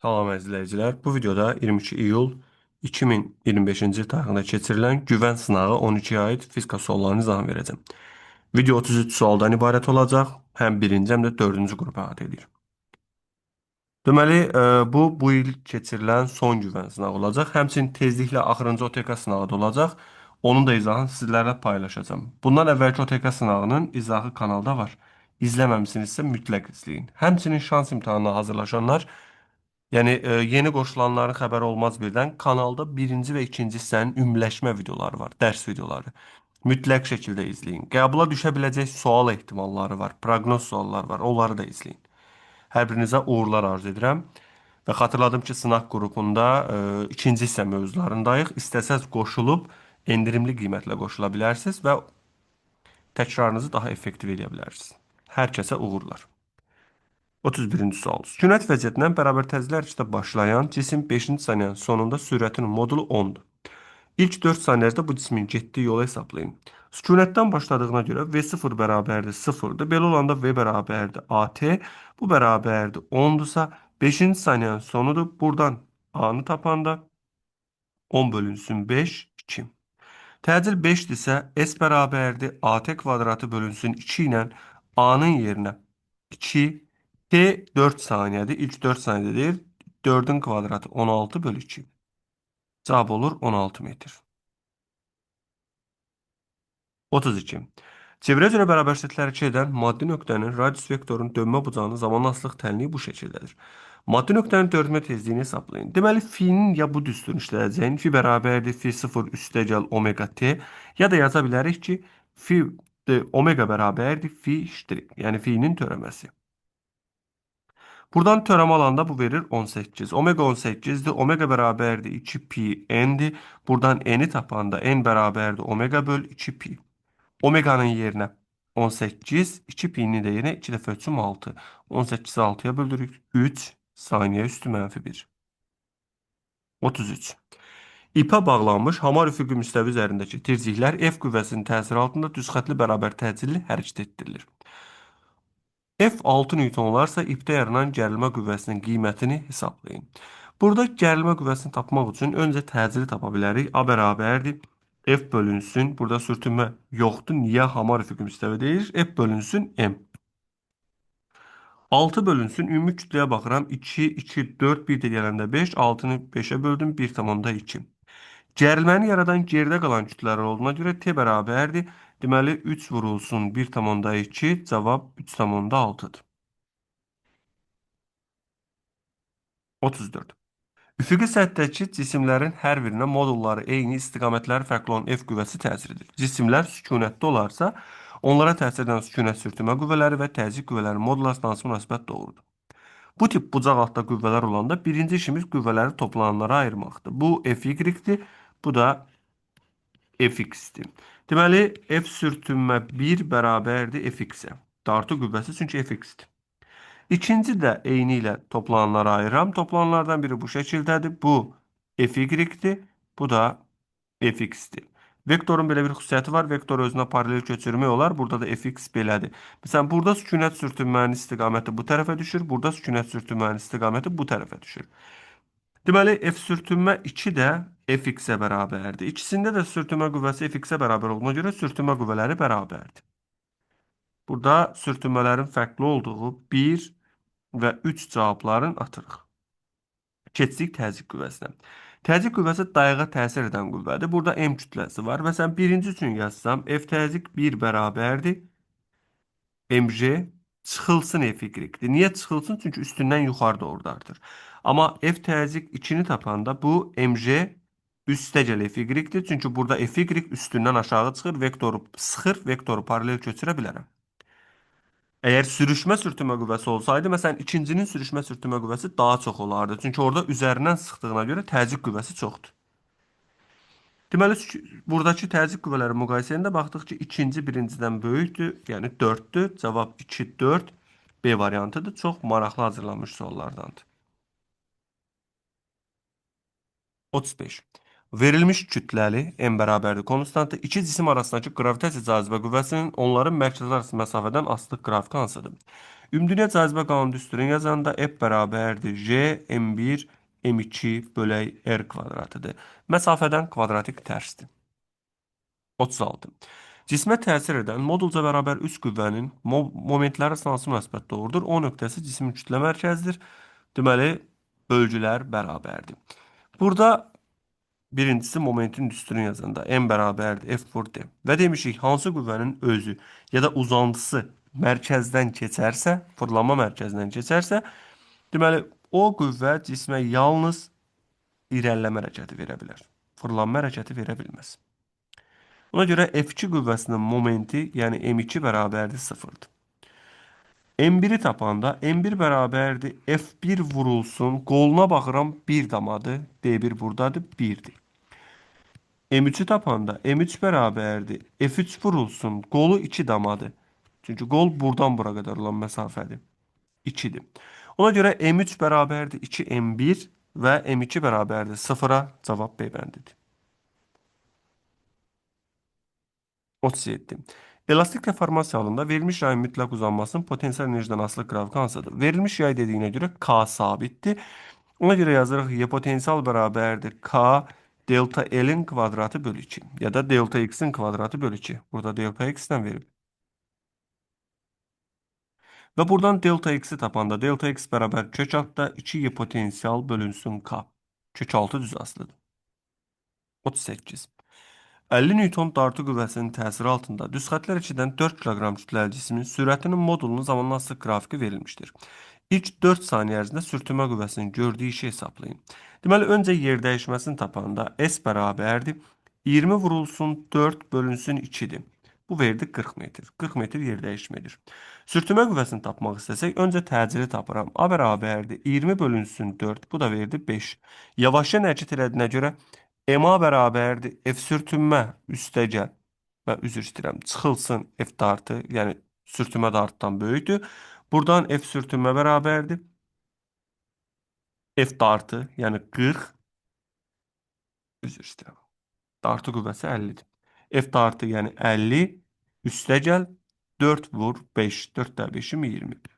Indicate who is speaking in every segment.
Speaker 1: Salam izləyicilər. Bu videoda 22 iyul 2025-ci il tarixində keçirilən güvən sınağı 12-yə aid fizika suallarını izahını verəcəm. Video 33 sualdan ibarət olacaq. Həm birinci, həm də dördüncü qrupa aid edir. Deməli, bu il keçirilən son güvən sınağı olacaq. Həmçinin tezliklə axırıncı OTK sınağı da olacaq. Onun da izahını sizlərlə paylaşacağım. Bundan əvvəlki OTK sınağının izahı kanalda var. İzləməmisinizsə mütləq izləyin. Həmçinin şans imtahanına hazırlaşanlar, yəni yeni qoşulanların xəbəri olmaz birdən. Kanalda birinci və ikinci hissənin ümumiləşmə videoları var, dərs videoları. Mütləq şəkildə izləyin. Qəbula düşə biləcək sual ehtimalları var, proqnoz suallar var, onları da izləyin. Hər birinizə uğurlar arzu edirəm. Və xatırladım ki, sınaq qrupunda ikinci hissə mövzularındayıq. İstəsəz qoşulub endirimli qiymətlə qoşula bilərsiniz və təkrarınızı daha effektiv edə bilərsiniz. Hər kəsə uğurlar. 31-ci sual. Sükunət vəziyyətindən bərabər təzyiqlər içində başlayan cisim 5-ci saniyənin sonunda sürətinin modulu 10-dur. İlk 4 saniyədə bu cismin getdiyi yolu hesablayın. Sükunətdən başladığına görə V0 bərabərdir 0-dır. Belə olanda V bərabərdir AT. Bu bərabərdir 10-dursa 5-ci saniyənin sonudur. Buradan A-nı tapanda 10 bölünsün 5, 2. Təcil 5-dirsə S bərabərdir AT kvadratı bölünsün 2 ilə A-nın yerinə 2, T 4 saniyədir. İlk 4 saniyədə deyil. 4-ün kvadratı 16 bölü 2. Cavab olur 16 metr. 32. Çevrə üzrə bərabər şərtləri edən maddi nöqtənin radius vektorunun dönmə bucağının zamanlıq tənliyi bu şəkildədir. Maddi nöqtənin dönmə tezliyini hesablayın. Deməli, fi-nin ya bu düsturun işlədəcəyin, fi bərabərdir fi 0 üstəgəl omega t, ya da yaza bilərik ki, fi omega bərabərdir fi ştrik, yəni fi-nin törəməsi. Buradan törəmə alanda bu verir 18. Omega 18'dir. Omega bərabərdir 2 pi n'dir. Buradan n'i tapanda n bərabərdir omega böl 2 pi. Omega'nın yerinə 18, 2 pi'ni də yerinə 2 dəfə 3'üm 6. 18'i 6'ya böldürük. 3 saniyə üstü mənfi 1. 33. İpə bağlanmış hamar üfüqü müstəvi üzərindəki tirciklər F qüvvəsinin təsiri altında düzxətli bərabər təcilli hərəkət etdirilir. F 6 Newton olarsa ipdə yaranan gərilmə qüvvəsinin qiymətini hesablayın. Burada gərilmə qüvvəsini tapmaq üçün öncə təcili tapa bilərik. A bərabərdir. F bölünsün. Burada sürtünmə yoxdur. Niyə hamar üfüqü müstəvi deyir? F bölünsün M. 6 bölünsün. Ümumi kütləyə baxıram. 2, 2, 4, 1 də gələndə 5. 6'nı 5'ə böldüm. 1,2. Gərilməni yaradan geridə qalan kütlələr olduğuna görə T bərabərdir. Deməli 3 vurulsun 1,2. Cavab 3,6'dır. 34. Üfüqi səthdəki cisimlərin hər birinə modulları eyni, istiqamətləri fərqli olan F qüvvəsi təsir edir. Cisimlər sükunətdə olarsa, onlara təsir edən sükunət sürtünmə qüvvələri və təzyiq qüvvələrinin modulyası hansı münasibət doğrudur. Bu tip bucaq altda qüvvələr olanda birinci işimiz qüvvələri toplananlara ayırmaqdır. Bu FY-dir, bu da FX-dir. Deməli, F sürtünmə 1 bərabərdir FX-ə. Dartı qüvvəsi çünki FX-dir. İkinci də eyni ilə toplananlara ayıram. Toplananlardan biri bu şəkildədir. Bu FY-dir, bu da FX-dir. Vektorun belə bir xüsusiyyəti var. Vektor özünə paralel köçürmək olar. Burada da FX belədir. Məsələn, burada sükunət sürtünmənin istiqaməti bu tərəfə düşür. Burada sükunət sürtünmənin istiqaməti bu tərəfə düşür. Deməli, F sürtünmə 2 də FX-ə bərabərdir. İkisində də sürtünmə qüvvəsi FX-ə bərabər olduğuna görə sürtünmə qüvvələri bərabərdir. Burada sürtünmələrin fərqli olduğu 1 və 3 cavabların atırıq. Keçdik təzyiq qüvvəsinə. Təzyiq qüvvəsi dayağa təsir edən qüvvədir. Burada M kütləsi var. Məsələn, birinci üçün yazsam, F təzyiq 1 bərabərdir. MJ çıxılsın FY-dir. Niyə çıxılsın? Çünki üstündən yuxarı doğru dartır. Amma F təzyiq 2-ni tapanda bu MJ üstəgəl FY-dir. Çünki burada FY üstündən aşağı çıxır, vektoru sıxır, vektoru paralel köçürə bilərəm. Əgər sürüşmə sürtünmə qüvvəsi olsaydı, məsələn, ikincinin sürüşmə sürtünmə qüvvəsi daha çox olardı. Çünki orada üzərindən sıxdığına görə təzyiq qüvvəsi çoxdur. Deməli, buradakı təzyiq qüvvələri müqayisəsində baxdıq ki, ikinci birincidən böyükdür, yəni 4'dür. Cavab 2, 4, B variantıdır. Çox maraqlı hazırlanmış suallardandır. 35. Verilmiş kütləli M bərabərdir konstantı iki cisim arasındakı qravitasiya cazibə qüvvəsinin onların mərkəzlər arası məsafədən asılı qrafiki hansıdır? Ümumdünya cazibə qanunu düsturunu yazanda F bərabərdir J M1 M2 bölək R kvadratıdır. Məsafədən kvadratik tərsdir. 36. Cismə təsir edən modulca bərabər üç qüvvənin momentləri arasında hansı münasibət doğrudur? O nöqtəsi cismin kütlə mərkəzidir. Deməli, bölgülər bərabərdir. Burada birincisi momentin düsturunu yazanda M bərabərdir F vur D. Və demişik, hansı qüvvənin özü ya da uzantısı mərkəzdən keçərsə, fırlanma mərkəzindən keçərsə, deməli, o qüvvə cismə yalnız irəliləmə hərəkəti verə bilər. Fırlanma hərəkəti verə bilməz. Ona görə F2 qüvvəsinin momenti, yəni M2 bərabərdir 0-dır. M1-i tapanda M1 bərabərdir F1 vurulsun. Qoluna baxıram 1 damadır. D1 buradadır 1-dir. M3-ü tapanda M3 bərabərdir F3 vurulsun. Qolu 2 damadır. Çünki qol buradan bura qədər olan məsafədir. 2-dir. Ona görə M3 bərabərdir 2 M1 və M2 bərabərdir 0-a. Cavab B bəndidir. 37. Elastik deformasiya halında verilmiş yayın mütləq uzanmasının potensial enerjidən asılı qraviki hansıdır? Verilmiş yay dediyinə görə K sabitdir. Ona görə yazırıq Y potensial bərabərdir K delta L'in kvadratı bölü 2 ya da delta X'in kvadratı bölü 2. Burada delta X'dən verib. Və buradan delta X'i tapanda delta X bərabər kök altda 2Y potensial bölünsün K. Kök altı düz asılıdır. 38. 50 Newton dartı qüvvəsinin təsiri altında düz xətlər içidən 4 kiloqram kütləli cismin sürətinin modulunun zamanla asılı qrafiki verilmişdir. İlk 4 saniyə ərzində sürtünmə qüvvəsinin gördüyü işi hesablayın. Deməli, öncə yer dəyişməsini tapanda S bərabərdir. 20 vurulsun 4 bölünsün 2-dir. Bu verdi 40 metr. 40 metr yer dəyişmədir. Sürtünmə qüvvəsini tapmaq istəsək, öncə təcili tapıram. A bərabərdir. 20 bölünsün 4. Bu da verdi 5. Yavaşça hərəkət elədiyinə görə MA bərabərdir F sürtünmə üstəgəl və üzr istəyirəm, çıxılsın F dartı, yəni sürtünmə dartdan böyükdür. Buradan F sürtünmə bərabərdir F dartı, yəni 40, üzr istəyirəm. Dartı qüvvəsi 50-dir. F dartı, yəni 50 üstəgəl 4 vur 5, 4 də 5-im 20.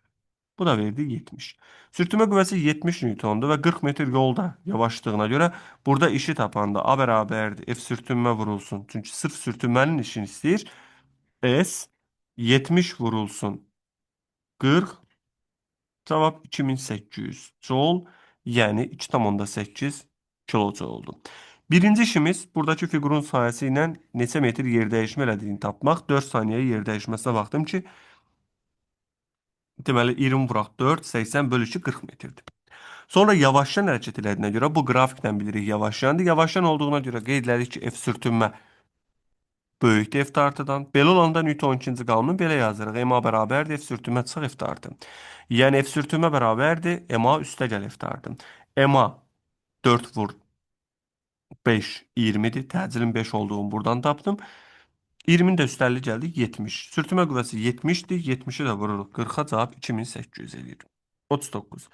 Speaker 1: Bu da verdi 70. Sürtünmə qüvvəsi 70 Newtondur və 40 metr yolda yavaşlığına görə burada işi tapanda A bərabərdir F sürtünmə vurulsun. Çünki sırf sürtünmənin işini istəyir. S 70 vurulsun 40. Cavab 2800 joule, yəni 2,8 kilojoule-dur. Birinci işimiz buradakı fiqurun sayəsi ilə neçə metr yer dəyişmə elədiyini tapmaq. 4 saniyəyə yer dəyişməsinə baxdım ki, deməli 20 vuraq 4, 80 bölü 2, 40 metrdir. Sonra yavaşcan hərəkət elədiyinə görə bu qrafikdən bilirik yavaşcandır. Yavaşcan olduğuna görə qeyd elədik ki, F sürtünmə böyükdür F dartıdan. Belə olanda Newton ikinci qanunu belə yazırıq. MA bərabərdir F sürtünmə çıxıq F dartı. Yəni F sürtünmə bərabərdir MA üstəgəl F dartı. MA 4 vur 5 20-dir. Təcilin 5 olduğunu buradan tapdım. 20-nin də üstəlik gəldi 70. Sürtünmə qüvvəsi 70-dir. 70-i də vururuq 40-a, cavab 2800 edir. 39.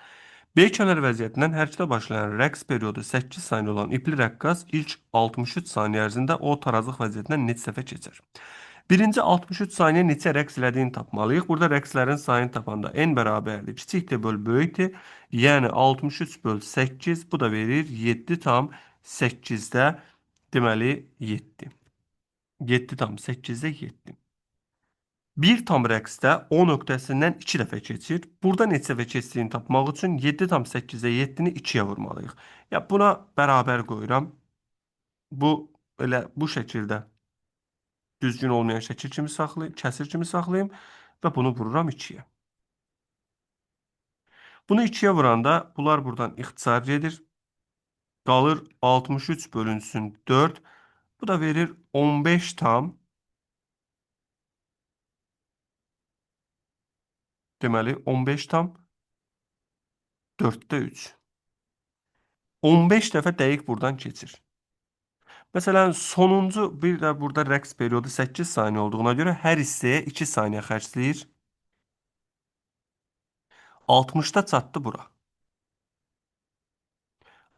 Speaker 1: B kənar vəziyyətindən hərəkətə başlayan rəqs periodu 8 saniyə olan ipli rəqqas ilk 63 saniyə ərzində o tarazlıq vəziyyətindən neçə dəfə keçər? Birinci 63 saniyə neçə rəqs elədiyini tapmalıyıq. Burada rəqslərin sayını tapanda n bərabərdir. Kiçikdir böl böyükdir. Yəni 63 böl 8 bu da verir 7,8-də deməli 7. 7,8-də 7. Bir tam rəqsdə O nöqtəsindən 2 dəfə keçir. Burada neçə dəfə keçdiyini tapmaq üçün 7,8-də 7-ni 2-yə vurmalıyıq. Ya buna bərabər qoyuram. Bu elə bu şəkildə düzgün olmayan şəkil kimi saxlayım, kəsir kimi saxlayım və bunu vururam 2-yə. Bunu 2-yə vuranda bunlar buradan ixtisar edir. Qalır 63 bölünsün 4. Bu da verir 15 tam. Deməli 15 tam 4-də 3. 15 dəfə dəqiq buradan keçir. Məsələn, sonuncu bir də burada rəqs periodu 8 saniyə olduğuna görə hər hissəyə 2 saniyə xərcləyir. 60-da çatdı bura.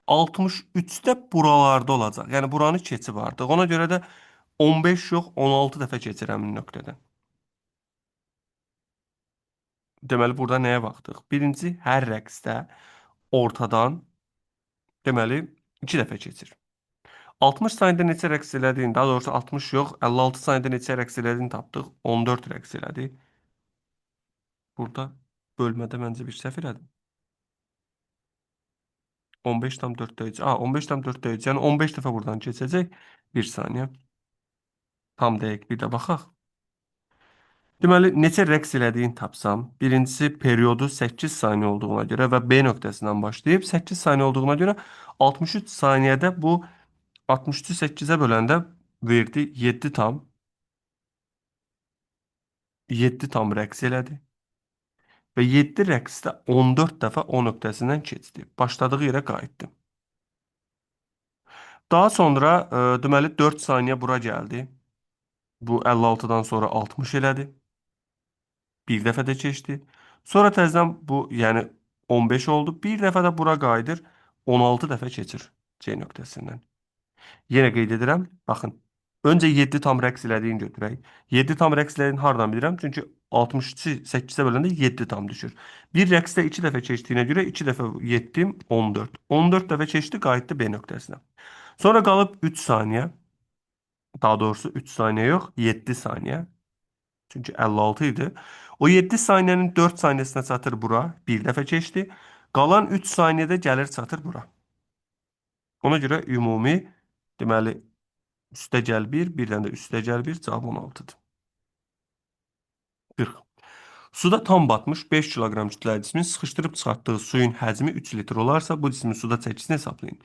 Speaker 1: 63-də buralarda olacaq. Yəni buranı keçib artıq. Ona görə də 15 yox, 16 dəfə keçir həmin nöqtədən. Deməli, burada nəyə baxdıq? Birinci, hər rəqsdə ortadan, deməli, 2 dəfə keçir. 60 saniyədə neçə rəqs elədin? Daha doğrusu 60 yox, 56 saniyədə neçə rəqs elədin tapdıq. 14 rəqs elədi. Burada bölmədə məncə bir səhv elədim. 15,4 dəqiqə. 15,4 dəqiqə. Yəni 15 dəfə buradan keçəcək. 1 saniyə. Tam dəqiq bir də baxaq. Deməli, neçə rəqs elədiyini tapsam, birincisi periodu 8 saniyə olduğuna görə və B nöqtəsindən başlayıb 8 saniyə olduğuna görə 63 saniyədə bu 63-ü 8-ə böləndə verdi 7 tam rəqs elədi və 7 rəqsdə 14 dəfə o nöqtəsindən keçdi. Başladığı yerə qayıtdı. Daha sonra deməli 4 saniyə bura gəldi. Bu 56-dan sonra 60 elədi. Bir dəfə də keçdi. Sonra təzədən bu, yəni 15 oldu. Bir dəfə də bura qayıdır. 16 dəfə keçir C nöqtəsindən. Yenə qeyd edirəm. Baxın. Öncə 7 tam rəqs elədiyini götürək. 7 tam rəqs elədiyini hardan bilirəm? Çünki 63-ü 8-ə böləndə 7 tam düşür. Bir rəqsdə 2 dəfə keçdiyinə görə 2 dəfə 7, 14. 14 dəfə keçdi, qayıtdı B nöqtəsinə. Sonra qalıb 3 saniyə. Daha doğrusu 3 saniyə yox, 7 saniyə. Çünki 56 idi. O 7 saniyənin 4 saniyəsinə çatır bura. Bir dəfə keçdi. Qalan 3 saniyədə gəlir çatır bura. Ona görə ümumi, deməli, üstə gəl 1, birdən də üstə gəl 1, cavab 16-dır. 40. Suda tam batmış 5 kiloqram kütləli cismin sıxışdırıb çıxartdığı suyun həcmi 3 litr olarsa, bu cismin suda çəkisini hesablayın.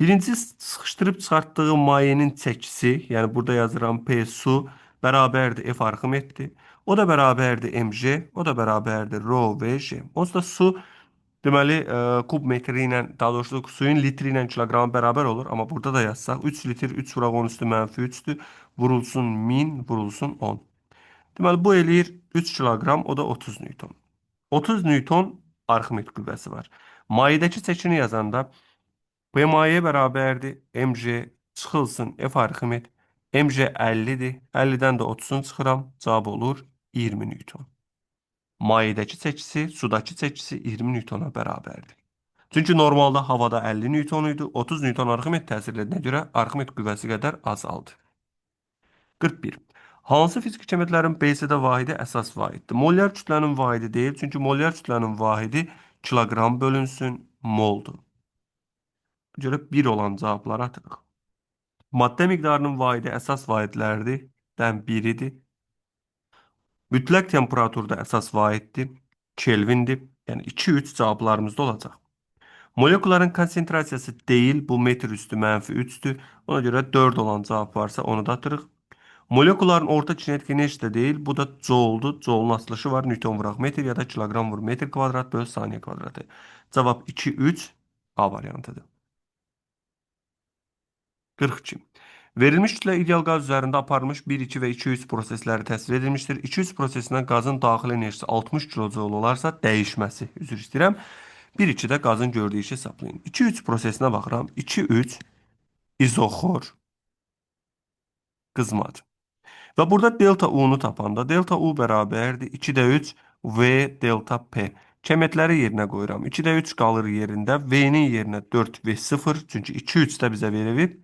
Speaker 1: Birinci sıxışdırıb çıxartdığı mayenin çəkisi, yəni burada yazıram P su bərabərdir F arximetdir. O da bərabərdir mg, o da bərabərdir rho v j. Onsuz da su deməli kub metri ilə, daha doğrusu suyun litri ilə kiloqramı bərabər olur. Amma burada da yazsaq 3 litr 3 vuraq 10 üstü mənfi 3-dür. Vurulsun 1000, vurulsun 10. Deməli, bu eləyir 3 kiloqram, o da 30 newton. 30 newton Arximet qüvvəsi var. Mayedəki çəkini yazanda P maye bərabərdir mg çıxılsın F Arximet. mg 50-dir. 50-dən də 30-unu çıxıram. Cavab olur 20 newton. Mayedəki çəkisi, sudakı çəkisi 20 newtona bərabərdir. Çünki normalda havada 50 newton idi. 30 newton Arximet təsirlərinə görə Arximet qüvvəsi qədər azaldı. 41. Hansı fiziki kəmiyyətlərin BC-də vahidi əsas vahiddir? Molyar kütlənin vahidi deyil, çünki molyar kütlənin vahidi kiloqram bölünsün moldur. Bu görə 1 olan cavabları atırıq. Maddə miqdarının vahidi əsas vahidlərdən biridir. Mütləq temperaturda əsas vahiddir. Kelvindir. Yəni 2-3 cavablarımızda olacaq. Molekулların konsentrasiyası deyil, bu metr üstü mənfi 3-dür. Ona görə 4 olan cavab varsa onu da atırıq. Molekulların orta kinetik enerjisi də deyil. Bu da jouldur. Joulun açılışı var. Newton vuraq metr ya da kiloqram vur metr kvadrat böl saniyə kvadratı. Cavab 2, 3 A variantıdır. 42. Verilmiş kütlə ideal qaz üzərində aparılmış 1, 2 və 2, 3 prosesləri təsvir edilmişdir. 2, 3 prosesindən qazın daxil enerjisi 60 kJ olarsa dəyişməsi, üzr istəyirəm. 1, 2-də qazın gördüyü işi hesablayın. 2, 3 prosesinə baxıram. 2, 3 izoxor qızmadır. Və burada delta U-nu tapanda delta U bərabərdir 2-də 3 V delta P. Kəmiyyətləri yerinə qoyuram. 2-də 3 qalır yerində. V-nin yerinə 4V0. Çünki 2, 3 də bizə verilib.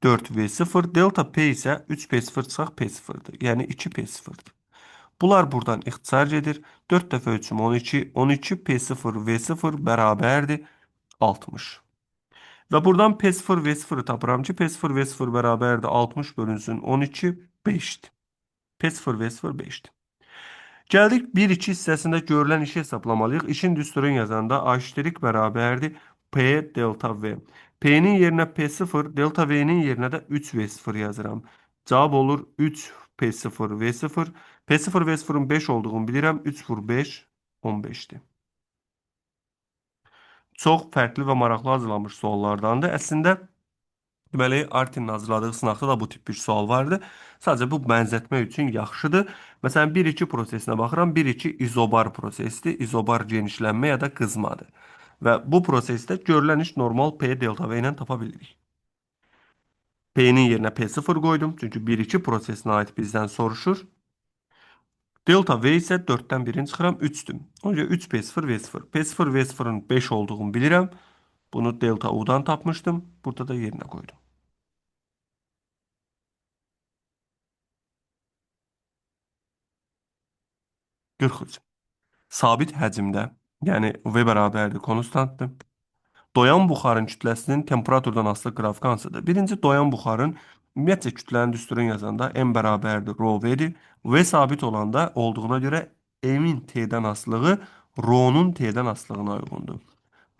Speaker 1: 4V0. Delta P isə 3P0 çıxaq P0-dır. Yəni 2P0-dır. Bunlar buradan ixtisar gedir. 4 dəfə 3-üm 12. 12P0 V0 bərabərdir 60. Və buradan P0 V0-ı tapıram ki, P0 V0 bərabərdir 60 bölünsün 12, 5-dir. P0 V0 5-dir. Gəldik 1-2 hissəsində görülən işi hesablamalıyıq. İşin düsturunu yazanda aşterik bərabərdir P delta V. P-nin yerinə P0, delta V-nin yerinə də 3V0 yazıram. Cavab olur 3P0 V0. P0 V0-ın 5 olduğunu bilirəm. 3 vur 5, 15-dir. Çox fərqli və maraqlı hazırlanmış suallardandır. Əslində, deməli, Artin hazırladığı sınaqda da bu tip bir sual vardı. Sadəcə bu bənzətmə üçün yaxşıdır. Məsələn, 1-2 prosesinə baxıram. 1-2 izobar prosesdir. İzobar genişlənmə ya da qızmadır. Və bu prosesdə görülən iş normal P delta V ilə tapa bilirik. P-nin yerinə P0 qoydum. Çünki 1-2 prosesinə aid bizdən soruşur. Delta V isə 4-dən 1-ini çıxıram, 3-dür. Ona görə 3 P0 V0. P0 V0-ın 5 olduğunu bilirəm. Bunu delta U'dan tapmışdım. Burada da yerinə qoydum. 43. Sabit həcmdə, yəni V bərabərdir konstantdır. Doyan buxarın kütləsinin temperaturdan asılı qrafiki hansıdır? Birinci doyan buxarın ümumiyyətcə kütlənin düsturunu yazanda m bərabərdir rho v-dir. V sabit olanda olduğuna görə m-in t-dən asılığı rho-nun t-dən asılığına uyğundur.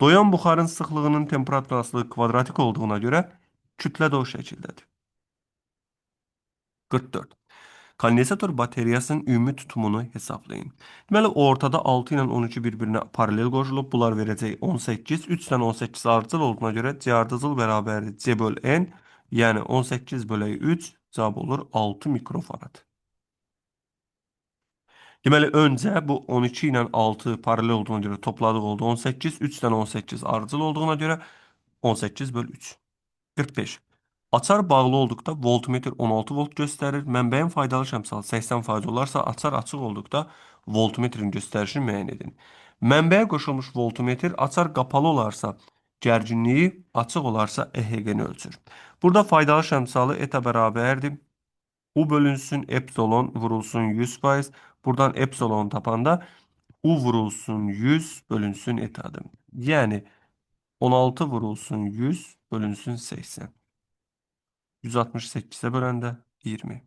Speaker 1: Doyan buxarın sıxlığının temperaturdan asılı kvadratik olduğuna görə kütlə də o şəkildədir. 44. Kondensator bataryasının ümumi tutumunu hesablayın. Deməli, ortada 6 ilə 12 bir-birinə paralel qoşulub. Bunlar verəcək 18. 3 ilə 18 ardıcıl olduğuna görə C ardıcıl bərabərdir C böl N. Yəni 18 bölək 3 cavab olur 6 mikrofarad. Deməli, öncə bu 12 ilə 6 paralel olduğuna görə topladıq oldu 18. 3 ilə 18 ardıcıl olduğuna görə 18 böl 3. 45. Açar bağlı olduqda voltmetr 16 volt göstərir. Mənbəyin faydalı şəmsalı 80% olarsa, açar açıq olduqda voltmetrin göstərişini müəyyən edin. Mənbəyə qoşulmuş voltmetr açar qapalı olarsa gərginliyi, açıq olarsa EHG-ni ölçür. Burada faydalı şəmsalı eta bərabərdir. U bölünsün epsilon vurulsun 100%. Buradan epsilon tapanda U vurulsun 100 bölünsün etadır. Yəni 16 vurulsun 100 bölünsün 80. 168'e böləndə 20.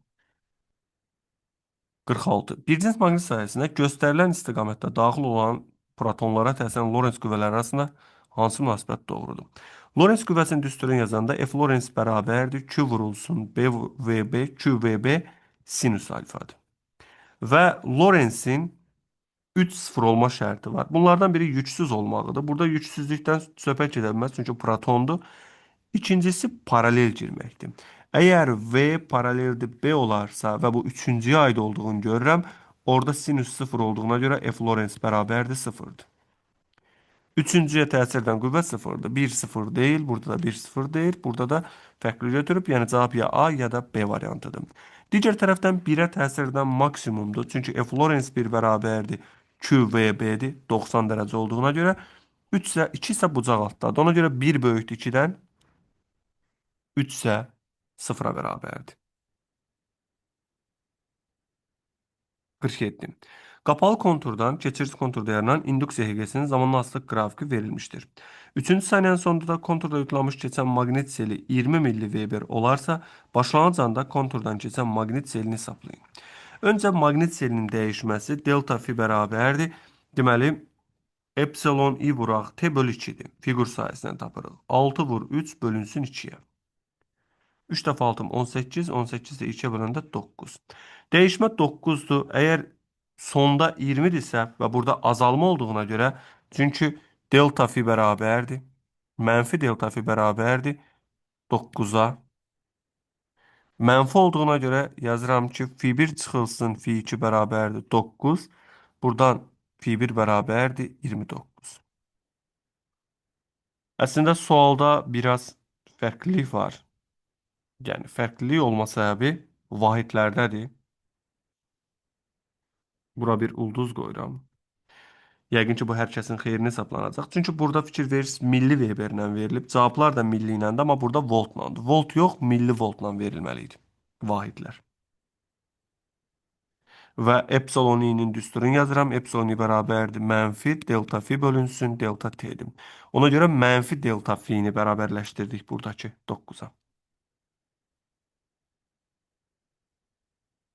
Speaker 1: 46. Bir cins maqnit sahəsində göstərilən istiqamətdə daxil olan protonlara təsir edən Lorentz qüvvələri arasında hansı münasibət doğrudur? Lorentz qüvvəsinin düsturunu yazanda F Lorentz bərabərdir Q vurulsun B VB Q VB sinüs alfadır. Və Lorenzin 3-0 olma şərti var. Bunlardan biri yüksüz olmalıdır. Burada yüksüzlükdən söhbət gedə bilməz, çünki protondur. İkincisi paralel girməkdir. Əgər V paraleldir B olarsa və bu üçüncüyə aid olduğunu görürəm, orada sinüs 0 olduğuna görə F Lorentz bərabərdir 0-dır. Üçüncüyə təsir edən qüvvə 0-dır. 1-0 deyil, burada da 1-0 deyil, burada da fərqli götürüb, yəni cavab ya A ya da B variantıdır. Digər tərəfdən 1-ə təsir edən maksimumdur. Çünki F Lorentz 1 bərabərdir QVB-dir 90 dərəcə olduğuna görə. 3 isə 2 isə bucaq altdadır. Ona görə 1 böyükdür 2-dən, 3 isə 0-a bərabərdir. 47. Qapalı konturdan keçirici konturda yaranan induksiya HG-sinin zamanla asılıq qrafiki verilmişdir. 3-cü saniyənin sonunda konturda yüklanmış keçən maqnit seli 20 mV olarsa, başlanğıc anda konturdan keçən maqnit selini hesablayın. Öncə maqnit selinin dəyişməsi delta fi bərabərdir. Deməli, epsilon i vuraq t bölü 2-dir. Fiqur sayəsindən tapırıq. 6 vur 3 bölünsün 2-yə. 3 dəfə 6 18, 18 də 2-yə böləndə 9. Dəyişmə 9-dur. Əgər sonda 20-dirsə və burada azalma olduğuna görə, çünki delta fi bərabərdir. Mənfi delta fi bərabərdir 9-a. Mənfi olduğuna görə yazıram ki, fi 1 çıxılsın fi 2 bərabərdir 9. Buradan fi 1 bərabərdir 29. Əslində sualda biraz fərqlilik var. Yəni fərqlilik olma səbəbi vahidlərdədir. Bura bir ulduz qoyuram. Yəqin ki, bu hər kəsin xeyrinə hesablanacaq. Çünki burada fikir verirsiniz, milli Weberlə verilib. Cavablar da milli iləndir, amma burada voltlandır. Volt yox, milli voltla verilməli idi vahidlər. Və epsilon i-nin düsturunu yazıram. Epsilon i bərabərdir mənfi delta fi bölünsün delta t-dir. Ona görə mənfi delta fi-ni bərabərləşdirdik buradakı 9-a.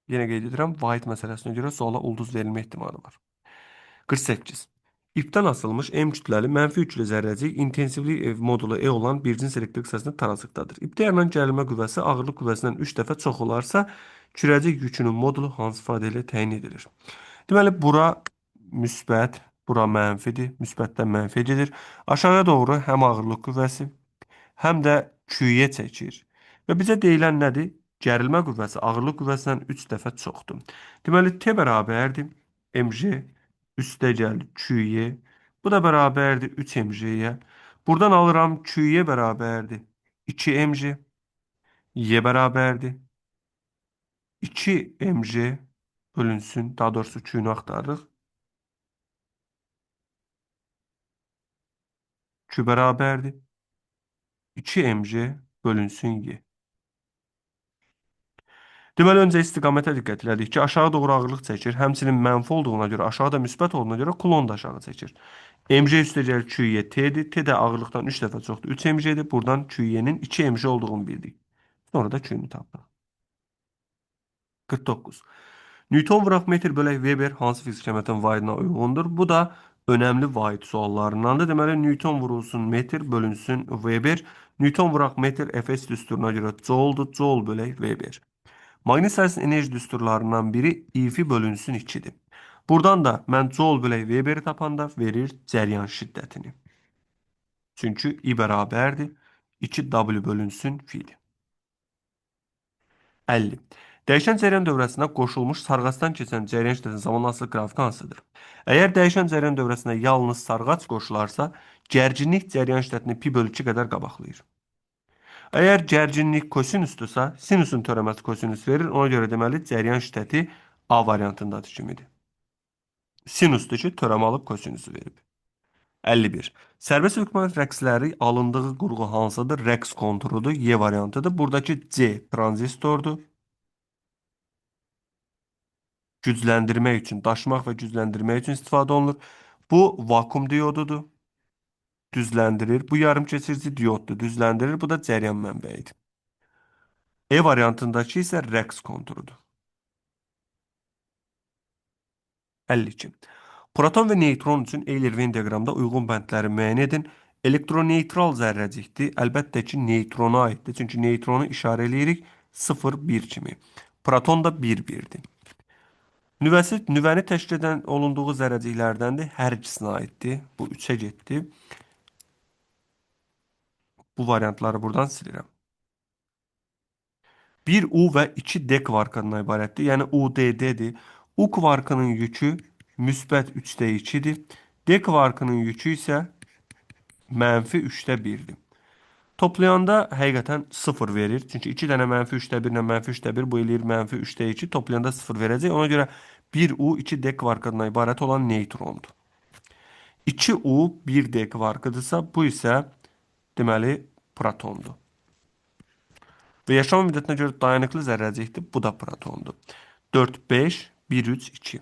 Speaker 1: Yenə qeyd edirəm, vahid məsələsinə görə suala ulduz verilmə ehtimalı var. 48. İpdən asılmış M kütləli mənfi yüklü zərrəcik intensivlik modulu E olan bir cins elektrik hissəsində tarazlıqdadır. İpdə yaranan gərilmə qüvvəsi ağırlıq qüvvəsindən 3 dəfə çox olarsa, kürəcik yükünün modulu hansı ifadə ilə təyin edilir? Deməli, bura müsbət, bura mənfidir. Müsbətdən mənfiyə gedir. Aşağıya doğru həm ağırlıq qüvvəsi, həm də küyə çəkir. Və bizə deyilən nədir? Gərilmə qüvvəsi ağırlıq qüvvəsindən 3 dəfə çoxdur. Deməli, T bərabərdir mg üstəgəl QY. Bu da bərabərdir 3 mg'yə. Buradan alıram QY bərabərdir 2 mg. Y bərabərdir 2 mg. bölünsün, daha doğrusu Q'nu axtarırıq. Q bərabərdir. 2 mc bölünsün y. Deməli, öncə istiqamətə diqqət elədik ki, aşağı doğru ağırlıq çəkir. Həmçinin mənfi olduğuna görə, aşağıda müsbət olduğuna görə kulon da aşağı çəkir. Mc üstəgəl QY T'dir. T də ağırlıqdan 3 dəfə çoxdur. 3 mc'dir. Buradan QY'nin 2 mc olduğunu bildik. Sonra da Q'nu tapdıq. 49. Newton vuraq metr bölək Weber hansı fizik cəmiyyətin vahidinə uyğundur? Bu da önəmli vahid suallarındandır. Deməli, Newton vurulsun metr bölünsün Weber. Newton vuraq metr Fs düsturuna görə Joule-dur. Joule bölək Weber. Maqnit sahəsinin enerji düsturlarından biri İfi bölünsün 2-dir. Buradan da mən Joule bölək Weberi tapanda verir cəryan şiddətini. Çünki I bərabərdir 2W bölünsün fil. 50. Dəyişən cəryan dövrəsinə qoşulmuş sarğacdan keçən cəryan şiddətinin zamanlasılı qrafiki hansıdır? Əgər dəyişən cəryan dövrəsinə yalnız sarğac qoşularsa, gərginlik cəryan şiddətini pi bölü 2 qədər qabaqlayır. Əgər gərginlik kosinüsdürsə, sinusun törəməsi kosinüs verir. Ona görə deməli cəryan şiddəti A variantındadır kimidir. Sinusdur ki, törəmə alıb kosinüsü verib. 51. Sərbəst hükümət rəqsləri alındığı qurğu hansıdır? Rəqs konturudur. Y variantıdır. Buradakı C tranzistordur. Gücləndirmək üçün, daşımaq və gücləndirmək üçün istifadə olunur. Bu vakum diodudur. Düzləndirir. Bu yarımkeçirici dioddur. Düzləndirir. Bu da cəryan mənbəyidir. E variantındakı isə rəqs konturudur. 52. Proton və neytron üçün Euler-Venn diaqramda uyğun bəndləri müəyyən edin. Elektroneytral zərrəcikdir. Əlbəttə ki, neytrona aiddir. Çünki neytronu işarə eləyirik 0-1 kimi. Proton da 1-1'dir. Nüvəni təşkil edən olunduğu zərrəciklərdəndir. Hər ikisinə aiddir. Bu 3-ə getdi. Bu variantları buradan silirəm. 1 U və 2 D kvarkından ibarətdir. Yəni UDD-dir. U kvarkının yükü müsbət 3-2'dir. D kvarkının yükü isə mənfi 3-1'dir. Toplayanda həqiqətən 0 verir. Çünki 2 dənə mənfi 3-1 ilə mənfi 3-1 bu eləyir mənfi 3-2. Toplayanda 0 verəcək. Ona görə 1U 2D kvarkından ibarət olan neytrondur. 2U 1D kvarkıdırsa bu isə deməli protondur. Və yaşam müddətinə görə dayanıqlı zərrəcikdir. Bu da protondur. 4, 5, 1, 3, 2.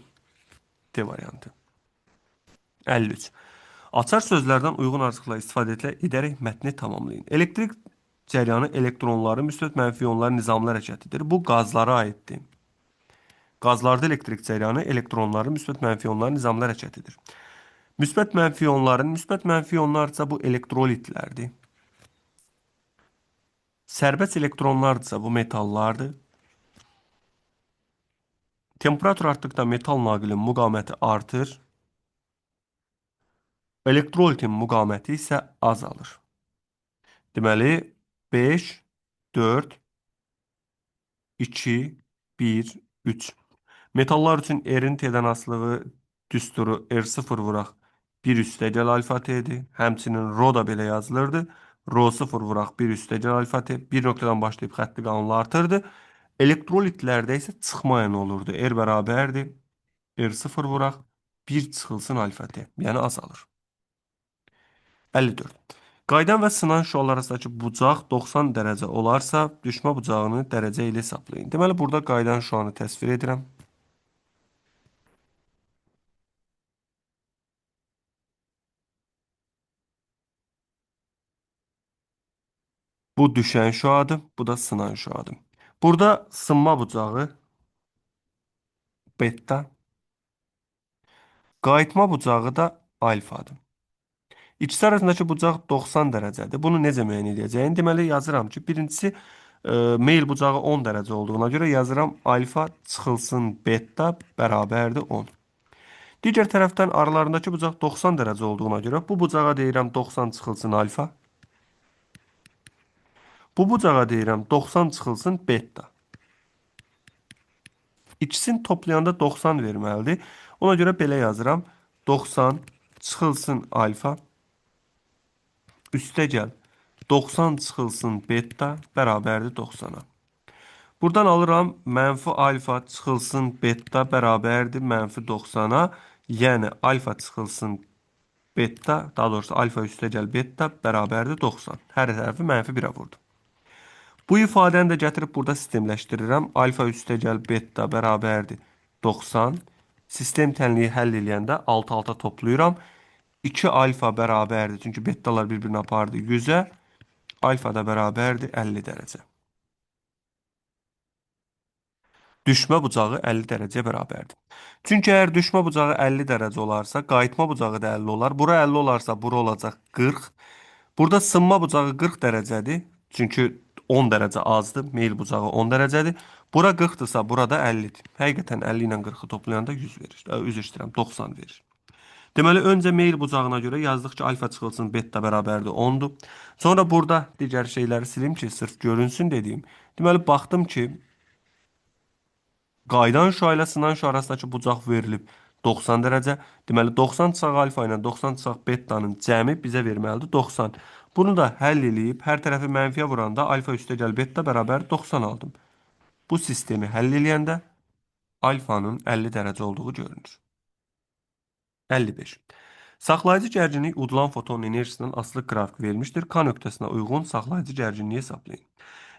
Speaker 1: D variantı. 53. Açar sözlərdən uyğun ardıcıqla istifadə edərək mətni tamamlayın. Elektrik cəryanı elektronları müsbət mənfi iyonlar nizamlı hərəkətidir. Bu qazlara aiddir. Qazlarda elektrik cəryanı elektronları müsbət mənfi iyonlar nizamlı hərəkətidir. Müsbət mənfi iyonlarsa bu elektrolitlərdir. Sərbəst elektronlardırsa bu metallardır. Temperatur artdıqda metal naqilin müqaməti artır. Elektrolitin müqaməti isə azalır. Deməli 5, 4, 2, 1, 3. Metallar üçün R-in T-dən asılığı düsturu R0 vuraq 1 üstəgəl alfa T-dir. Həmçinin Rho da belə yazılırdı. Rho 0 vuraq 1 üstəgəl alfa T. Bir nöqtədən başlayıb xətti qanunla artırdı. Elektrolitlərdə isə çıxmayan olurdu. R bərabərdir. R0 vuraq 1 çıxılsın alfa T. Yəni azalır. 54. Qaydan və sınan şüalar arasındakı bucaq 90 dərəcə olarsa, düşmə bucağını dərəcə ilə hesablayın. Deməli, burada qaydan şüanı təsvir edirəm. Bu düşən şüadır, bu da sınan şüadır. Burada sınma bucağı beta, qayıtma bucağı da alfadır. İkisi arasındakı bucaq 90 dərəcədir. Bunu necə müəyyən edəcəyim? Deməli, yazıram ki, birincisi meyl bucağı 10 dərəcə olduğuna görə yazıram alfa çıxılsın beta bərabərdir 10. Digər tərəfdən aralarındakı bucaq 90 dərəcə olduğuna görə bu bucağa deyirəm 90 çıxılsın alfa. Bu bucağa deyirəm 90 çıxılsın beta. İkisini toplayanda 90 verməlidir. Ona görə belə yazıram. 90 çıxılsın alfa üstəgəl 90 çıxılsın beta bərabərdir 90-a. Buradan alıram mənfi alfa çıxılsın beta bərabərdir mənfi 90-a. Yəni alfa çıxılsın beta, daha doğrusu alfa üstəgəl beta bərabərdir 90. Hər tərəfi mənfi 1-ə vurdum. Bu ifadəni də gətirib burada sistemləşdirirəm. Alfa üstəgəl beta bərabərdir 90. Sistem tənliyi həll eləyəndə alt-alta toplayıram. 2 alfa bərabərdir. Çünki betalar bir-birini apardı 100-ə. Alfa da bərabərdir 50 dərəcə. Düşmə bucağı 50 dərəcəyə bərabərdir. Çünki əgər düşmə bucağı 50 dərəcə olarsa, qayıtma bucağı da 50 olar. Bura 50 olarsa, bura olacaq 40. Burada sınma bucağı 40 dərəcədir. Çünki 10 dərəcə azdır. Meyl bucağı 10 dərəcədir. Bura 40-dırsa, burada 50-dir. Həqiqətən 50 ilə 40-ı toplayanda 100 verir. Üzr istəyirəm, 90 verir. Deməli, öncə meyl bucağına görə yazdıq ki, alfa çıxılsın beta bərabərdir 10-dur. Sonra burada digər şeyləri silim ki, sırf görünsün dediyim. Deməli, baxdım ki, qayıdan şüa ilə sınan şüa arasındakı bucaq verilib 90 dərəcə. Deməli 90 çıxaq alfa ilə 90 çıxaq betanın cəmi bizə verməlidir 90. Bunu da həll eləyib hər tərəfi mənfiyə vuranda alfa üstəgəl beta bərabər 90 aldım. Bu sistemi həll eləyəndə alfanın 50 dərəcə olduğu görünür. 55. Saxlayıcı gərginlik udulan fotonun enerjisindən asılı qrafik verilmişdir. K nöqtəsinə uyğun saxlayıcı gərginliyi hesablayın.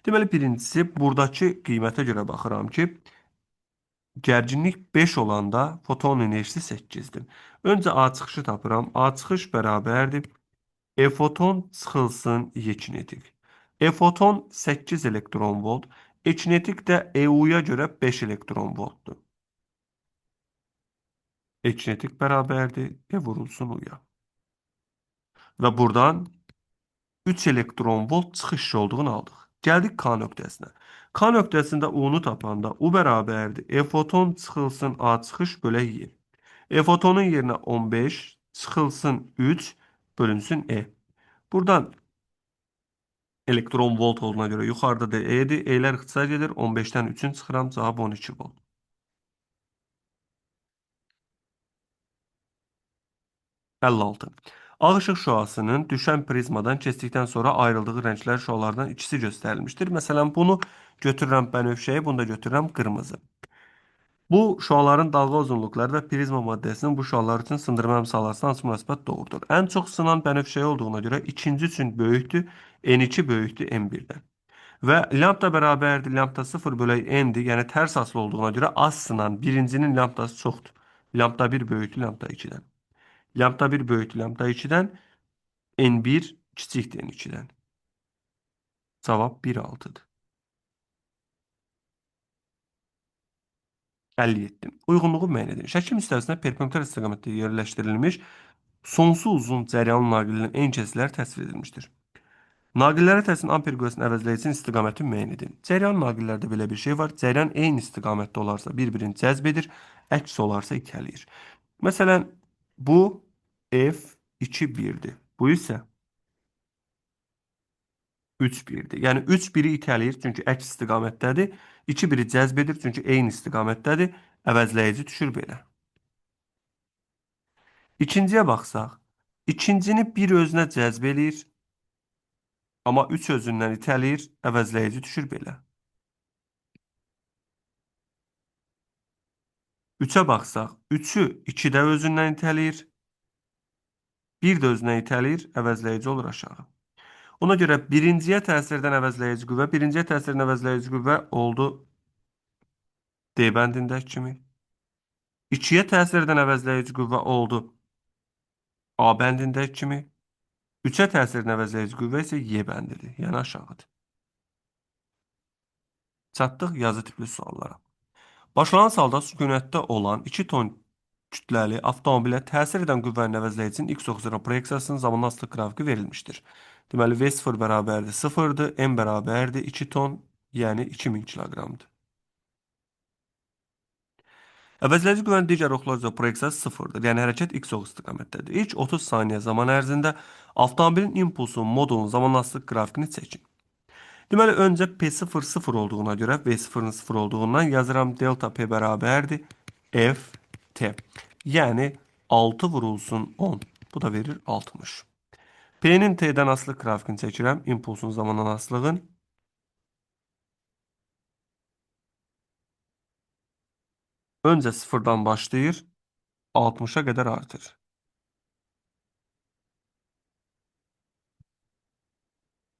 Speaker 1: Deməli birincisi buradakı qiymətə görə baxıram ki, gərginlik 5 olanda foton enerjisi 8-dir. Öncə A çıxışı tapıram. A çıxış bərabərdir. E foton çıxılsın Y kinetik. E foton 8 elektron volt. E kinetik də EU-ya görə 5 elektron voltdur. E kinetik bərabərdir. E vurulsun U-ya. Və buradan 3 elektron volt çıxış olduğunu aldıq. Gəldik K nöqtəsinə. K nöqtəsində U-nu tapanda U bərabərdir. E foton çıxılsın A çıxış bölək Y. E fotonun yerinə 15 çıxılsın 3 bölünsün E. Buradan elektron volt olduğuna görə yuxarıda da E'dir. E'lər ixtisar edir. 15-dən 3-ün çıxıram. Cavab 12 volt. 56. Ağ işıq şüasının düşən prizmadan keçdikdən sonra ayrıldığı rənglər şüalardan ikisi göstərilmişdir. Məsələn, bunu götürürəm bənövşəyi, bunu da götürürəm qırmızı. Bu şüaların dalğa uzunluqları və prizma maddəsinin bu şüalar üçün sındırma əmsallarına hansı münasibət doğrudur? Ən çox sınan bənövşəyi olduğuna görə ikinci üçün böyükdür, N2 böyükdür N1-dən. Və lambda bərabərdir, lambda 0 bölək N-dir, yəni tərs asılı olduğuna görə az sınan birincinin lambdası çoxdur. Lambda 1 böyükdür, lambda 2-dən. Lambda 1 böyükdür, lambda 2-dən, N1 kiçikdir N2-dən. Cavab 1,6-dır. 57. Uyğunluğu müəyyən edin. Şəkil müstəvisinə perpendikular istiqamətdə yerləşdirilmiş sonsuz uzun cəryanlı naqilin ən kəsləri təsvir edilmişdir. Naqillərə təsirin amper qüvvəsinin əvəzləyicinin istiqaməti müəyyən edin. Cəryan naqillərdə belə bir şey var. Cəryan eyni istiqamətdə olarsa bir-birini cəzb edir, əks olarsa itələyir. Məsələn, bu F2 1-dir. Bu isə 3 1-dir. Yəni 3 1-i itələyir, çünki əks istiqamətdədir. 2 1-i cəzb edir, çünki eyni istiqamətdədir. Əvəzləyici düşür belə. İkinciyə baxsaq, ikincini 1 özünə cəzb eləyir, amma 3 özündən itələyir, əvəzləyici düşür belə. 3-ə baxsaq, 3-ü 2-də özündən itələyir, 1 də özündən itələyir, əvəzləyici olur aşağı. Ona görə birinciyə təsir edən əvəzləyici qüvvə, birinciyə təsir edən əvəzləyici qüvvə oldu D bəndindəki kimi. 2-yə təsir edən əvəzləyici qüvvə oldu A bəndindəki kimi. 3-ə təsir edən əvəzləyici qüvvə isə Y bəndidir, yəni aşağıdır. Çatdıq yazı tipli suallara. Başlanğıc halda sükunətdə olan 2 ton kütləli avtomobilə təsir edən qüvvənin əvəzləyicinin x oxizyon proyeksiyasının zamanlı asılı qrafiki verilmişdir. Deməli, V0 bərabərdir 0-dır, M bərabərdir 2 ton, yəni 2000 kiloqramdır. Əvəzləyici qüvvənin digər oxlar proyeksiyası 0-dır, yəni hərəkət x ox istiqamətdədir. İlk 30 saniyə zaman ərzində avtomobilin impulsunun modulunun zamanlı asılı qrafikini çəkin. Deməli, öncə P0 0 olduğuna görə V0-ın 0 olduğundan yazıram delta P bərabərdir FT. Yəni 6 vurulsun 10. Bu da verir 60. P-nin T-dən asılı qrafikini çəkirəm. İmpulsun zamandan asılığın. Öncə sıfırdan başlayır, 60'a qədər artır.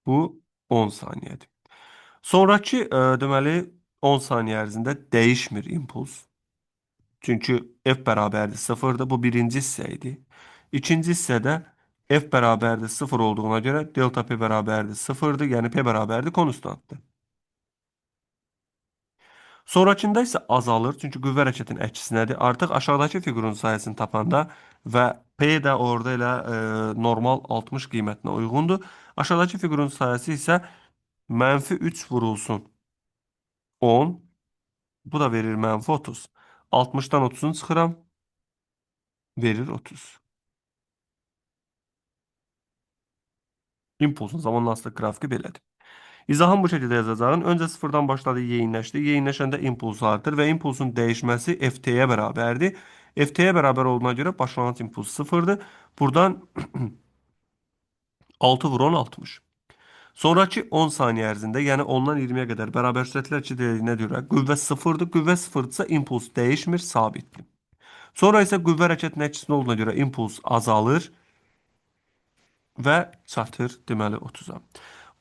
Speaker 1: Bu 10 saniyədir. Sonrakı deməli 10 saniyə ərzində dəyişmir impuls. Çünki f bərabərdir 0'dır. Bu birinci hissə idi. İkinci hissədə f bərabərdir 0 olduğuna görə delta p bərabərdir 0'dır. Yəni p bərabərdir konstantdır. Sonrakında isə azalır. Çünki qüvvə hərəkətinin əksinədir. Artıq aşağıdakı fiqurun sayəsini tapanda və p də orada elə normal 60 qiymətinə uyğundur. Aşağıdakı fiqurun sayəsi isə -3 vurulsun 10. Bu da verir -30. 60'dan 30'unu çıxıram. Verir 30. İmpulsun zamanla qrafiki belədir. İzahın bu şəkildə yazacağın. Öncə sıfırdan başladı, yeyinləşdi. Yeyinləşəndə impuls artır və impulsun dəyişməsi ft-yə bərabərdir. Ft-yə bərabər olduğuna görə başlanğıc impuls sıfırdır. Buradan 6 vur 10 60. Sonraki 10 saniyə ərzində, yəni 10-dan 20-yə qədər bərabər sürətlər çevriliyinə görə qüvvə sıfırdır. Qüvvə sıfırdırsa impuls dəyişmir, sabitdir. Sonra isə qüvvə hərəkətinin əksinə olduğuna görə impuls azalır və çatır deməli 30-a.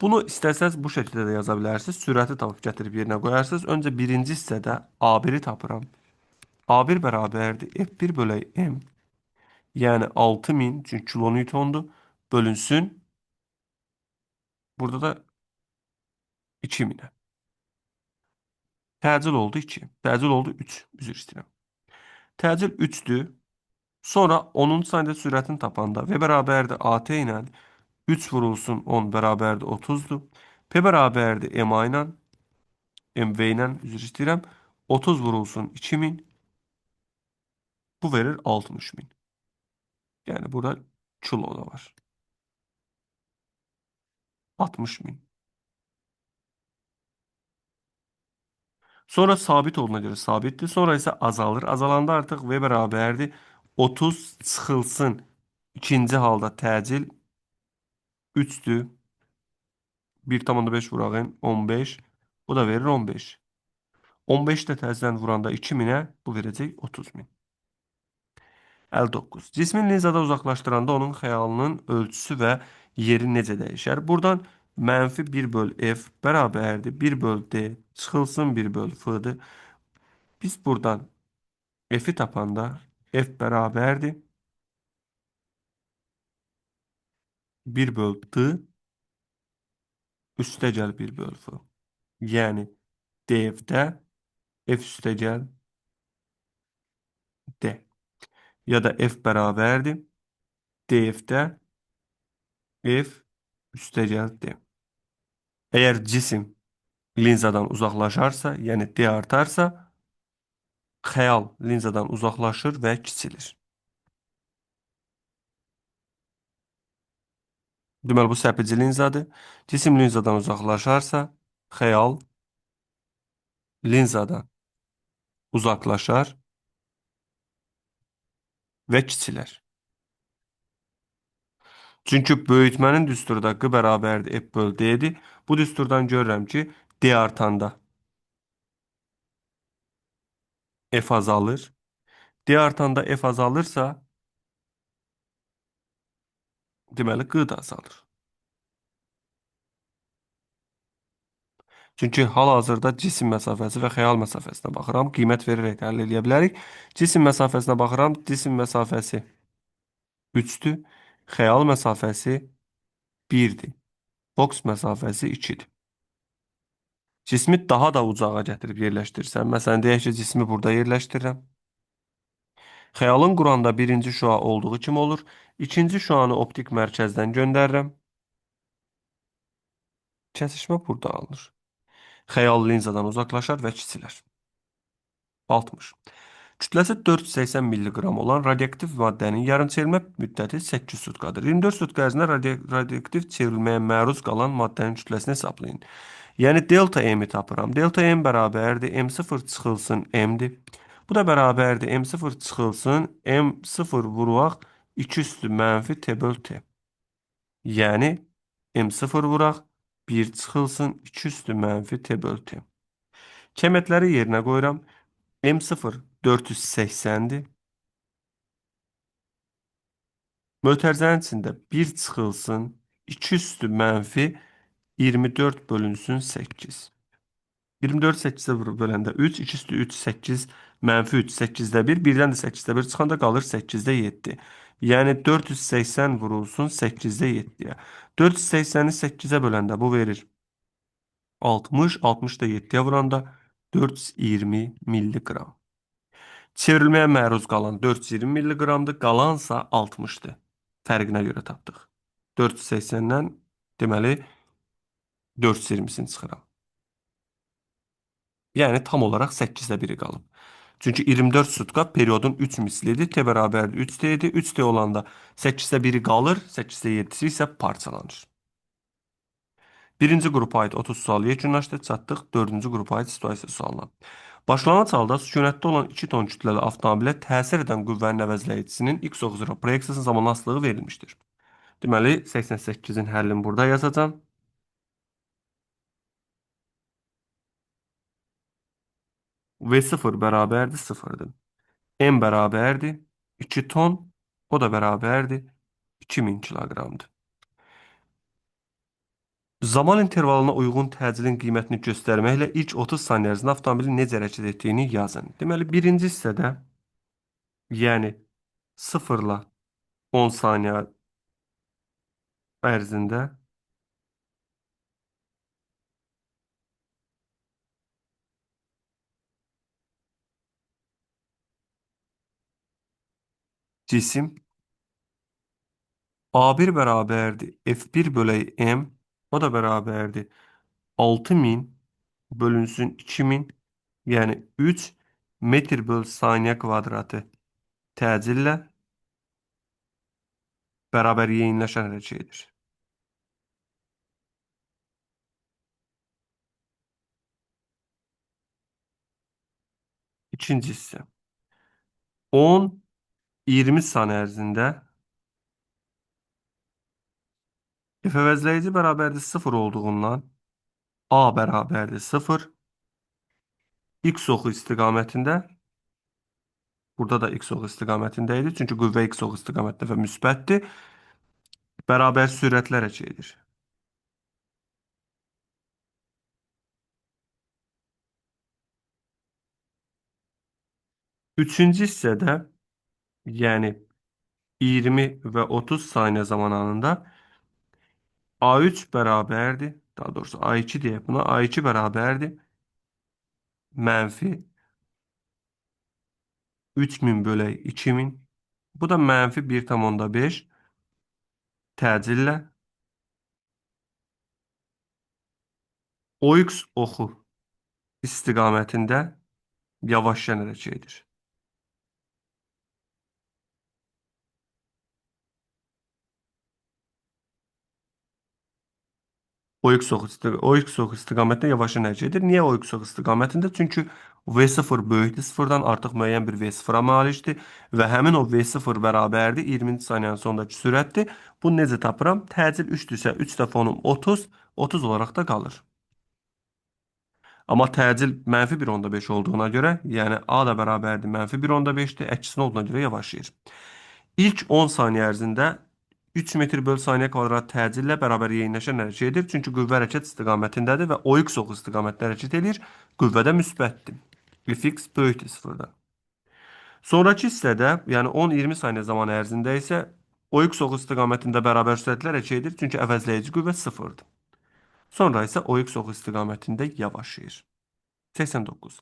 Speaker 1: Bunu istəsəz bu şəkildə də yaza bilərsiniz. Sürəti tapıb gətirib yerinə qoyarsınız. Öncə birinci hissədə A1-i tapıram. A1 bərabərdir F1 bölək M. Yəni 6000 çünki kilonewtondur. Bölünsün. Burada da 2000-ə. Təcil oldu 2. Təcil oldu 3. Üzr istəyirəm. Təcil 3'dür. Sonra 10-cu saniyədə sürətini tapanda V bərabərdir AT ilə 3 vurulsun 10 bərabərdir 30'dur. P bərabərdir MA ilə MV ilə üzr istəyirəm. 30 vurulsun 2000. Bu verir 60.000. Yani burada kilo da var. 60.000. Sonra sabit olduğuna göre sabittir. Sonra ise azalır. Azalanda artık V bərabərdir 30 çıxılsın. İkinci halda təcil 3'dür. 1,5 vurağın 15. Bu da verir 15. 15 də təzədən vuranda 2000'ə bu verəcək 30.000. 59. Cismin linzada uzaqlaşdıranda onun xəyalının ölçüsü və yeri necə dəyişər? Buradan -1 böl f bərabərdir 1 böl d çıxılsın 1 böl f-dır. Biz buradan f'i tapanda f bərabərdir 1 böl d üstə gəl 1 böl f. Yəni df-də f üstə gəl d. Ya da f bərabərdir df-də f üstə gəl d. Əgər cisim linzadan uzaqlaşarsa, yəni d artarsa, xəyal linzadan uzaqlaşır və kiçilir. Deməli, bu səpəci linzadır. Cisim linzadan uzaqlaşarsa, xəyal linzadan uzaqlaşar və kiçilər. Çünki böyütmənin düsturda q bərabərdir f böl d-dir. Bu düsturdan görürəm ki, d artanda f azalır. D artanda f azalırsa, deməli q da azalır. Çünki hal-hazırda cisim məsafəsi və xəyal məsafəsinə baxıram. Qiymət verərək həll edə bilərik. Cisim məsafəsinə baxıram. Cisim məsafəsi 3'dür. Xəyal məsafəsi 1'dir. Boks məsafəsi 2'dir. Cismi daha da ucağa gətirib yerləşdirsəm, məsələn, deyək ki, cismi burada yerləşdirirəm. Xəyalın quranda birinci şüa olduğu kimi olur. İkinci şüanı optik mərkəzdən göndərirəm. Kəsişmə burada alınır. Xəyal linzadan uzaqlaşar və kiçilər. 60. Kütləsi 480 milliqram olan radioaktiv maddənin yarımçevrilmə müddəti 8 sutkadır. 24 sutka ərzində radioaktiv çevrilməyə məruz qalan maddənin kütləsini hesablayın. Yəni delta m-i tapıram. Delta m bərabərdir m0 çıxılsın m-dir. Bu da bərabərdir m0 çıxılsın m0 vuraq 2 üstü mənfi t böl t. Yəni m0 vuraq 1 çıxılsın 2 üstü mənfi t böl t. Kəmiyyətləri yerinə qoyuram. M0 480'dir. Mötərizənin içində 1 çıxılsın, 2 üstü mənfi 24 bölünsün 8. 24 8-ə böləndə 3, 2 üstü 3, 8, mənfi 3, 8-də 1, birdən də 8-də 1 çıxanda qalır 8-də 7. Yəni 480 vurulsun 8-də 7-yə. 480-i 8-ə böləndə bu verir 60, 60 da 7-yə vuranda 420 milliqram. Çevrilməyə məruz qalan 420 milliqramdır, qalansa 60-dır. Fərqinə görə tapdıq. 480-dən deməli 420-sini çıxıram. Yəni tam olaraq 8-də biri qalıb. Çünki 24 sutka periodun 3 mislidir. T bərabərdir 3T idi. 3T olanda 8-də biri qalır, 8-də 7-si isə parçalanır. Birinci qrupa aid 30 sual yekunlaşdı. Çatdıq 4-cü qrupa aid situasiya sualına. Başlanğıc halda sükunətdə olan 2 ton kütləli avtomobilə təsir edən qüvvənin əvəzləyicisinin x oxuzura proyeksiyasının zamanlastlığı verilmişdir. Deməli, 88-in həllini burada yazacağam. V0 bərabərdir 0-dır. M bərabərdir 2 ton, o da bərabərdir 2000 kiloqramdır. Zaman intervalına uyğun təcilin qiymətini göstərməklə ilk 30 saniyə ərzində avtomobilin necə hərəkət etdiyini yazın. Deməli, birinci hissədə, yəni 0 ilə 10 saniyə ərzində cisim A1 bərabərdir F1 bölək M, o da bərabərdir 6000 bölünsün 2000, yəni 3 metr böl saniyə kvadratı təcillə bərabər yeyinləşən hərəkət edir. İkinci hissə. 10, 20 saniyə ərzində F əvəzləyici bərabərdir 0 olduğundan A bərabərdir 0, x oxu istiqamətində, burada da x oxu istiqamətində idi, çünki qüvvə x oxu istiqamətində və müsbətdir, bərabər sürətlə hərəkət edir. Üçüncü hissədə, yəni 20 və 30 saniyə zamanında A3 bərabərdir, daha doğrusu A2 deyək buna, A2 bərabərdir mənfi 3000 bölək 2000, bu da mənfi 1,5 təcillə OX oxu istiqamətində yavaşlayan hərəkət edir. OX oxu istiqamətində yavaşlayan hərəkət edir. Niyə OX oxu istiqamətində? Çünki V0 böyükdür sıfırdan, artıq müəyyən bir V0-a malikdir və həmin o V0 bərabərdir 20 saniyənin sonundakı sürətdir. Bunu necə tapıram? Təcil 3-dürsə 3 dəfə onun 30, 30 olaraq da qalır. Amma təcil mənfi 1,5 olduğuna görə, yəni A da bərabərdir mənfi 1,5-dir, əksinə olduğuna görə yavaşlayır. İlk 10 saniyə ərzində 3 metr böl saniyə kvadrat təcillə bərabər yeyinləşən hərəkət edir. Çünki qüvvə hərəkət istiqamətindədir və OX oxu istiqamətində hərəkət edir. Qüvvə də müsbətdir. Fx böyükdür sıfırdan. Sonrakı hissədə, yəni 10-20 saniyə zaman ərzində isə OX oxu istiqamətində bərabər sürətlə hərəkət edir. Çünki əvəzləyici qüvvə sıfırdır. Sonra isə OX oxu istiqamətində yavaşlayır. 89.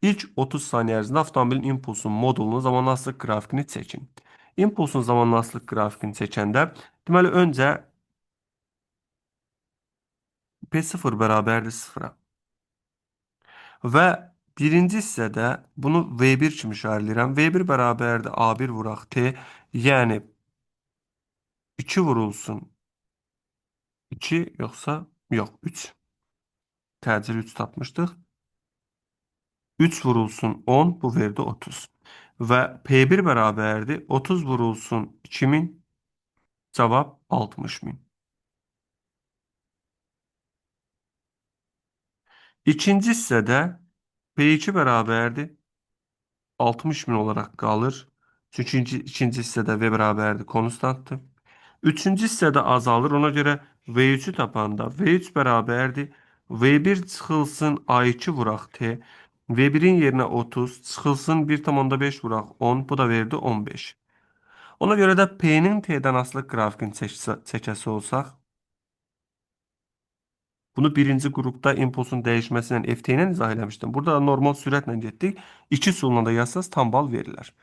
Speaker 1: İlk 30 saniyə ərzində avtomobilin impulsun modulunun zamanlastıq qrafikini çəkin. İmpulsun zamanlastıq qrafikini çəkəndə, deməli, öncə P0 bərabərdir 0-a. Və birinci hissədə bunu V1 kimi işarələyirəm. V1 bərabərdir A1 vuraq T, yəni 2 vurulsun 2, yoxsa, yox, 3. Təcili 3 tapmışdıq. 3 vurulsun 10, bu verdi 30. Və P1 bərabərdir 30 vurulsun 2000, cavab 60.000. İkinci hissədə P2 bərabərdir 60 bin olarak qalır. Çünki ikinci hissədə V bərabərdir, konstantdır. Üçüncü hissədə azalır. Ona görə V3'ü tapanda V3 bərabərdir. V1 çıxılsın A2 vuraq T. V1'in yerinə 30 çıxılsın 1,5 vuraq 10. Bu da verdi 15. Ona görə də P'nin T'dən asılı qrafikini çəkəsi olsaq, bunu birinci qrupda impulsun dəyişməsi ilə FT ilə izah eləmişdim. Burada da normal sürətlə getdik. 2 üsulla da yazsaz tam bal verilər.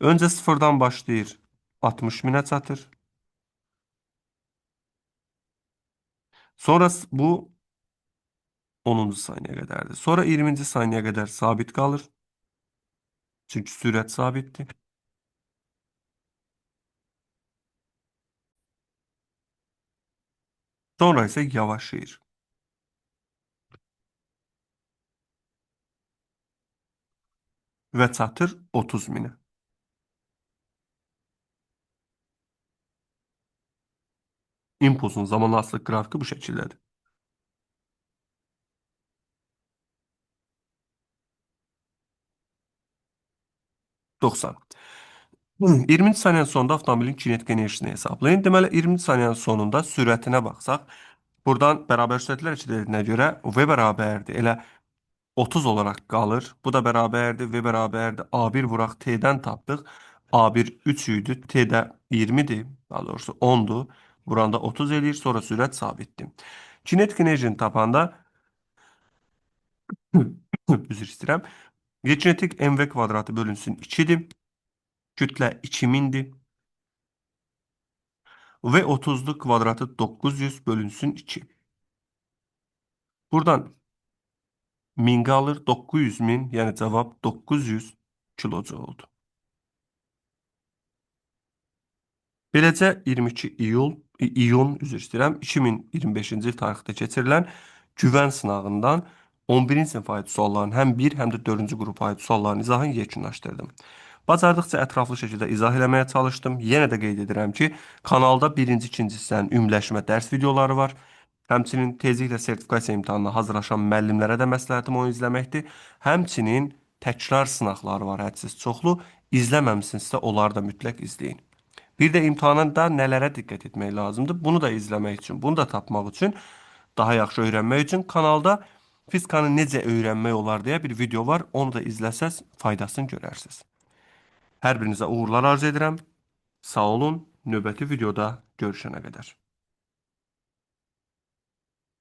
Speaker 1: Öncə sıfırdan başlayır, 60 minə çatır. Sonra bu 10-cu saniyəyə qədərdir. Sonra 20-ci saniyəyə qədər sabit qalır. Çünki sürət sabitdir. Sonra isə yavaşlayır və çatır 30 minə. İmpulsun zaman asılı qrafiki bu şəkildədir. 90. 20-ci saniyənin sonunda avtomobilin kinetik enerjisini hesablayın. Deməli, 20-ci saniyənin sonunda sürətinə baxsaq, buradan bərabər sürətlər eşidildiyinə görə V bərabərdir. Elə 30 olaraq qalır. Bu da bərabərdir. V bərabərdir. A1 vuraq T'dən tapdıq. A1 3 idi. T'də 20'dir. Daha doğrusu 10'dur. Buranda 30 eləyir. Sonra sürət sabitdir. Kinetik enerjini tapanda üzr istəyirəm. Kinetik mv kvadratı bölünsün 2'dir. Kütlə 2000'dir. Ve 30'lu kvadratı 900 bölünsün 2. Buradan 1000 qalır. 900 min, yəni cavab 900 kilojoule oldu. Beləcə 22 iyun üzr istəyirəm 2025-ci il tarixdə keçirilən güvən sınağından 11-ci sinif aid sualların həm 1, həm də 4-cü qrupa aid sualların izahını yekunlaşdırdım. Bacardıqca ətraflı şəkildə izah eləməyə çalışdım. Yenə də qeyd edirəm ki, kanalda 1-ci, 2-ci hissənin ümumiləşmə dərs videoları var. Həmçinin tezliklə sertifikasiya imtahanına hazırlaşan müəllimlərə də məsləhətim onu izləməkdir. Həmçinin təkrar sınaqları var, hədsiz çoxlu. İzləməmisinizsə onları da mütləq izləyin. Bir də imtahanda nələrə diqqət etmək lazımdır? Bunu da izləmək üçün, bunu da tapmaq üçün, daha yaxşı öyrənmək üçün kanalda fizikanı necə öyrənmək olar deyə bir video var. Onu da izləsəz faydasını görərsiniz. Hər birinizə uğurlar arzu edirəm. Sağ olun. Növbəti videoda görüşənə qədər.